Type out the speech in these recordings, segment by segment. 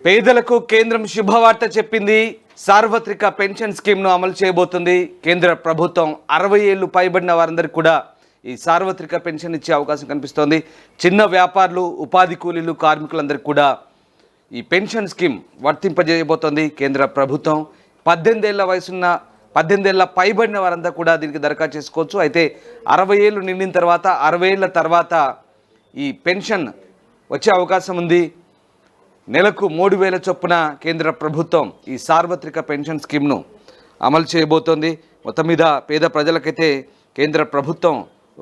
పేదలకు కేంద్రం శుభవార్త చెప్పింది. సార్వత్రిక పెన్షన్ స్కీమ్ను అమలు చేయబోతుంది కేంద్ర ప్రభుత్వం. 60 ఏళ్లు పైబడిన వారందరికీ కూడా ఈ సార్వత్రిక పెన్షన్ ఇచ్చే అవకాశం కనిపిస్తోంది. చిన్న వ్యాపారులు, ఉపాధి కూలీలు, కార్మికులందరికీ కూడా ఈ పెన్షన్ స్కీమ్ వర్తింపజేయబోతోంది కేంద్ర ప్రభుత్వం. 18 ఏళ్ల వయసున్న 18 ఏళ్ల పైబడిన వారంతా కూడా దీనికి దరఖాస్తు చేసుకోవచ్చు. అయితే 60 ఏళ్ళు నిండిన తర్వాత 60 ఏళ్ల తర్వాత ఈ పెన్షన్ వచ్చే అవకాశం ఉంది. నెలకు 3000 చొప్పున కేంద్ర ప్రభుత్వం ఈ సార్వత్రిక పెన్షన్ స్కీమ్ను అమలు చేయబోతోంది. మొత్తం మీద పేద ప్రజలకైతే కేంద్ర ప్రభుత్వం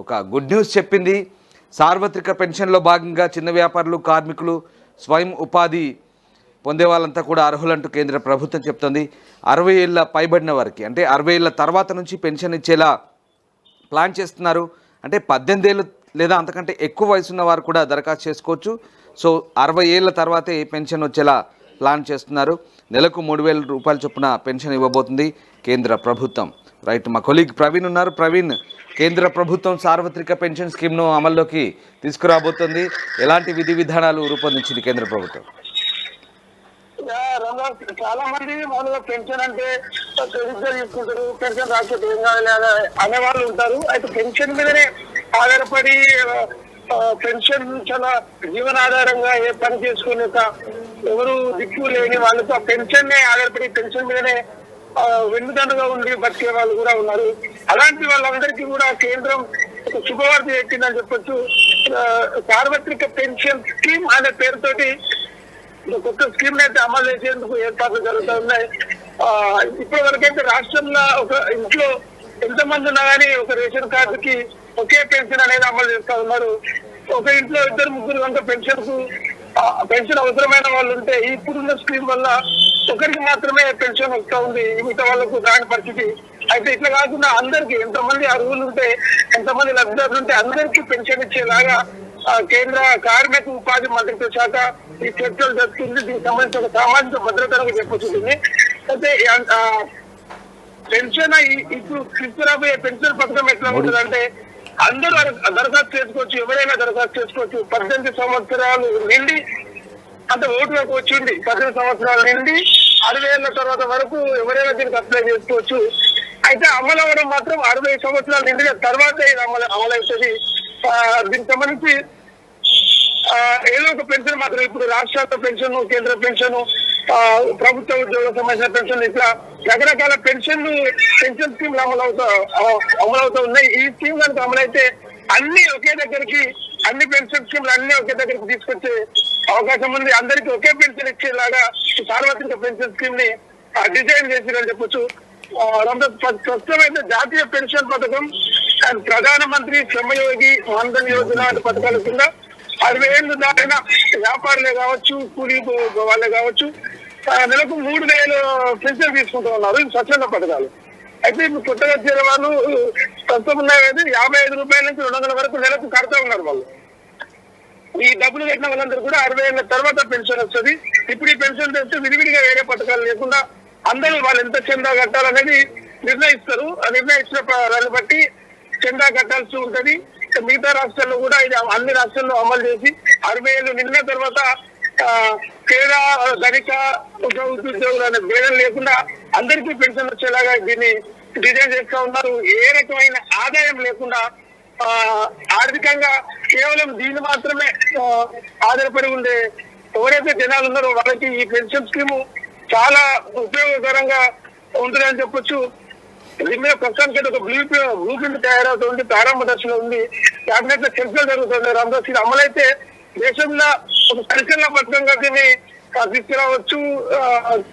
ఒక గుడ్ న్యూస్ చెప్పింది. సార్వత్రిక పెన్షన్లో భాగంగా చిన్న వ్యాపారులు, కార్మికులు, స్వయం ఉపాధి పొందే వాళ్ళంతా కూడా అర్హులంటూ కేంద్ర ప్రభుత్వం చెప్తోంది. 60 ఏళ్ళ పైబడిన వారికి, అంటే 60 ఏళ్ళ తర్వాత నుంచి పెన్షన్ ఇచ్చేలా ప్లాన్ చేస్తున్నారు. అంటే 18 ఏళ్ళు లేదా అంతకంటే ఎక్కువ వయసున్న వారు కూడా దరఖాస్తు చేసుకోవచ్చు. సో 60 ఏళ్ళ తర్వాతే పెన్షన్ వచ్చేలా ప్లాన్ చేస్తున్నారు. నెలకు 3000 రూపాయల చొప్పున పెన్షన్ ఇవ్వబోతుంది కేంద్ర ప్రభుత్వం. రైట్, మా కొలీగ్ ప్రవీణ్ ఉన్నారు. ప్రవీణ్, కేంద్ర ప్రభుత్వం సార్వత్రిక పెన్షన్ స్కీమ్ను అమల్లోకి తీసుకురాబోతుంది. ఎలాంటి విధి విధానాలు రూపొందించింది కేంద్ర ప్రభుత్వం? చాలా మంది మామూలుగా పెన్షన్ అంటే తీసుకుంటారు, పెన్షన్ రాకపోతే ఏం కావాలి అనే వాళ్ళు ఉంటారు. అయితే పెన్షన్ మీదనే ఆధారపడి పెన్షన్ చాలా జీవనాధారంగా ఏ పని చేసుకునే ఎవరు దిక్కు లేని వాళ్ళతో పెన్షన్ నే ఆధారపడి పెన్షన్ మీదనే వెన్నుదండగా ఉండి బతికే వాళ్ళు కూడా ఉన్నారు. అలాంటి వాళ్ళందరికీ కూడా కేంద్రం ఒక శుభవార్త చెప్పిందని చెప్పొచ్చు. సార్వత్రిక పెన్షన్ స్కీమ్ అనే పేరుతోటి కొత్త స్కీమ్ అయితే అమలు చేసేందుకు ఏర్పాట్లు జరుగుతూ ఉన్నాయి. ఇప్పటి వరకైతే రాష్ట్రంలో ఒక ఇంట్లో ఎంతమంది ఉన్నా కానీ ఒక రేషన్ కార్డుకి ఒకే పెన్షన్ అనేది అమలు చేస్తా ఉన్నారు. ఒక ఇంట్లో 2-3 కనుక పెన్షన్ అవసరమైన వాళ్ళు ఉంటే ఇప్పుడున్న స్కీమ్ వల్ల ఒకరికి మాత్రమే పెన్షన్ వస్తూ ఉంది, మిగతా వాళ్ళకు రాని పరిస్థితి. అయితే ఇట్లా కాకుండా అందరికి ఎంతమంది అర్హులు ఉంటే, ఎంతమంది లబ్ధిదారులు ఉంటే అందరికీ పెన్షన్ ఇచ్చేలాగా కేంద్ర కార్మిక ఉపాధి మంత్రిత్వ శాఖ ఈ చర్చలు జరుగుతుంది. దీనికి సంబంధించి ఒక సామాజిక భద్రతను చెప్పొచ్చుంది. అయితే పెన్షన్ ఇప్పుడు తీసుకురాబోయే పెన్షన్ పథకం ఎట్లా ఉంటుందంటే అందరూ దరఖాస్తు చేసుకోవచ్చు, ఎవరైనా దరఖాస్తు చేసుకోవచ్చు. 18 సంవత్సరాలు నిండి అంటే ఓటులోకి వచ్చింది 18 సంవత్సరాలు నిండి 60 ఏళ్ల తర్వాత వరకు ఎవరైనా దీనికి అప్లై చేసుకోవచ్చు. అయితే అమలు అవ్వడం మాత్రం 60 సంవత్సరాలు నిండిన తర్వాత ఇది అమలవుతుంది. దీనికి సంబంధించి ఏదో ఒక పెన్షన్ మాత్రం ఇప్పుడు రాష్ట్రాల పెన్షన్, కేంద్ర పెన్షన్, ప్రభుత్వ ఉద్యోగులకు సంబంధించిన పెన్షన్, ఇట్లా రకరకాల పెన్షన్ స్కీమ్లు అమలవుతూ ఉన్నాయి. ఈ స్కీమ్ కనుక అమలైతే అన్ని ఒకే దగ్గరికి, అన్ని పెన్షన్ స్కీమ్లు అన్ని ఒకే దగ్గరికి తీసుకొచ్చే అవకాశం ఉంది. అందరికీ ఒకే పెన్షన్ ఇచ్చేలాగా సార్వత్రిక పెన్షన్ స్కీమ్ ని డిజైన్ చేసిందని చెప్పొచ్చు. ప్రస్తుతం అయితే జాతీయ పెన్షన్ పథకం అండ్ ప్రధానమంత్రి శ్రమయోగి మాన్ధన్ యోజన పథకాల కింద 60 ఏళ్ళు దాటిన వ్యాపారులే కావచ్చు, కూలీ వాళ్ళే కావచ్చు, నెలకు 3000 పెన్షన్ తీసుకుంటూ ఉన్నారు. ఇది స్వచ్ఛంద పథకాలు. అయితే ఇప్పుడు కొత్తగా చేరే వాళ్ళు ప్రస్తుతం ఉన్నాయి 55 రూపాయల నుంచి 200 వరకు నెలకు కడతా ఉన్నారు. వాళ్ళు ఈ డబ్బులు కట్టిన వాళ్ళందరూ కూడా 60 ఏళ్ళ తర్వాత పెన్షన్ వస్తుంది. ఇప్పుడు ఈ పెన్షన్ తెస్తే విడివిడిగా వేరే పథకాలు లేకుండా అందరూ వాళ్ళు ఎంత చందా కట్టాలనేది నిర్ణయిస్తారు. ఆ నిర్ణయించిన దాన్ని బట్టి చందా కట్టాల్సి ఉంటది. మిగతా రాష్ట్రాల్లో కూడా ఇది అన్ని రాష్ట్రాల్లో అమలు చేసి 60 ఏళ్ళు నిన్న తర్వాత పేద, ధనిక, ఉద్యోగులు అనే భేదం లేకుండా అందరికీ పెన్షన్ వచ్చేలాగా దీన్ని డిజైన్ చేస్తూ ఉన్నారు. ఏ రకమైన ఆదాయం లేకుండా ఆర్థికంగా కేవలం దీన్ని మాత్రమే ఆధారపడి ఉండే ఎవరైతే జనాలు ఉన్నారో వాళ్ళకి ఈ పెన్షన్ స్కీము చాలా ఉపయోగకరంగా ఉంటుందని చెప్పొచ్చు. దీని మీద ప్రస్తుతానికి ఒక బ్లూ ప్రింట్ తయారవుతుంది, ప్రారంభ దశలో ఉంది. క్యాబినెట్ లో చర్చలు జరుగుతుంది. రామదాస్ ఇది అమలైతే దేశంలో ఒక సంచలన పథకంగా దీన్ని తీసుకురావచ్చు.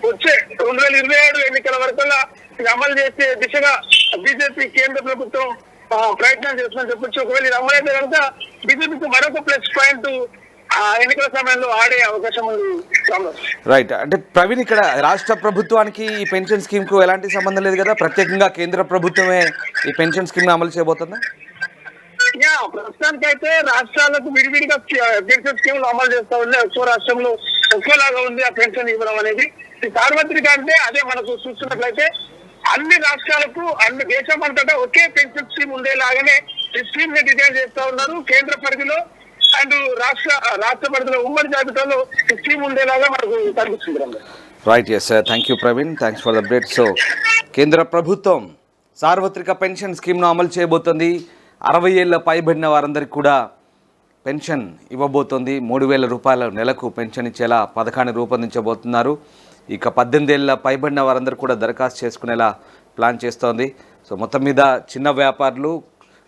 వచ్చే 2027 ఎన్నికల వరకల్లా ఇది అమలు చేసే దిశగా బీజేపీ కేంద్ర ప్రభుత్వం ప్రయత్నం చేస్తుందని చెప్పొచ్చు. ఒకవేళ ఇది అమలైతే కనుక బీజేపీకి మరొక ప్లస్ పాయింట్ ఎన్నికల సమయంలో ఆడే అవకాశం ఉంది. రైట్, అంటే ప్రవీణ్, ఇక్కడ రాష్ట్ర ప్రభుత్వానికి ఈ పెన్షన్ స్కీమ్ కు ఎలాంటి సంబంధం లేదు కదా, ప్రత్యేకంగా కేంద్ర ప్రభుత్వమే ఈ పెన్షన్ స్కీమ్ అమలు చేయబోతుందా? ప్రస్తుతానికి అయితే రాష్ట్రాలకు విడివిడిగా పెన్షన్ స్కీమ్లు అమలు చేస్తా ఉన్నాయి. ఒక్కో రాష్ట్రంలో ఒక్కోలాగా ఉంది ఆ పెన్షన్ ఇవ్వడం అనేది. ఈ సార్వత్రిక అంటే అదే మనకు చూస్తున్నట్లయితే అన్ని రాష్ట్రాలకు, అన్ని దేశం అంతటా ఒకే పెన్షన్ స్కీమ్ ఉండేలాగానే ఈ స్కీమ్ ని డిజైన్ చేస్తా ఉన్నారు. కేంద్ర పరిధిలో అండ్ రాష్ట్ర పరిధిలో ఉమ్మడి జాబితాలో ఈ స్కీమ్ ఉండేలాగా మనకు కనిపిస్తుంది Ranga. Right, yes sir, thank you Praveen, thanks for the update. So కేంద్ర ప్రభుత్వం సార్వత్రిక పెన్షన్ స్కీమ్ను అమలు చేయబోతోంది. 60 ఏళ్ళ పైబడిన వారందరికీ కూడా పెన్షన్ ఇవ్వబోతోంది. 3,000 రూపాయల నెలకు పెన్షన్ ఇచ్చేలా పథకాన్ని రూపొందించబోతున్నారు. ఇక 18 ఏళ్ళ పైబడిన వారందరూ కూడా దరఖాస్తు చేసుకునేలా ప్లాన్ చేస్తోంది. సో మొత్తం మీద చిన్న వ్యాపారులు,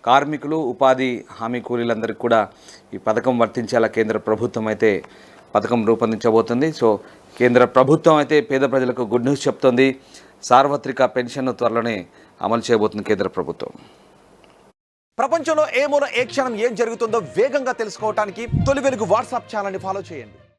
కార్మికులు, ఉపాధి హామీ కూలీలందరికీ కూడా ఈ పథకం వర్తించేలా కేంద్ర ప్రభుత్వం అయితే పథకం రూపొందించబోతుంది. సో కేంద్ర ప్రభుత్వం అయితే పేద ప్రజలకు గుడ్ న్యూస్ చెప్తోంది. సార్వత్రిక పెన్షన్ను త్వరలోనే అమలు చేయబోతుంది కేంద్ర ప్రభుత్వం. ప్రపంచంలో ఏ మూల ఏ క్షణం ఏం జరుగుతుందో వేగంగా తెలుసుకోవడానికి తొలి వెలుగు వాట్సాప్ ఛానల్ని ఫాలో చేయండి.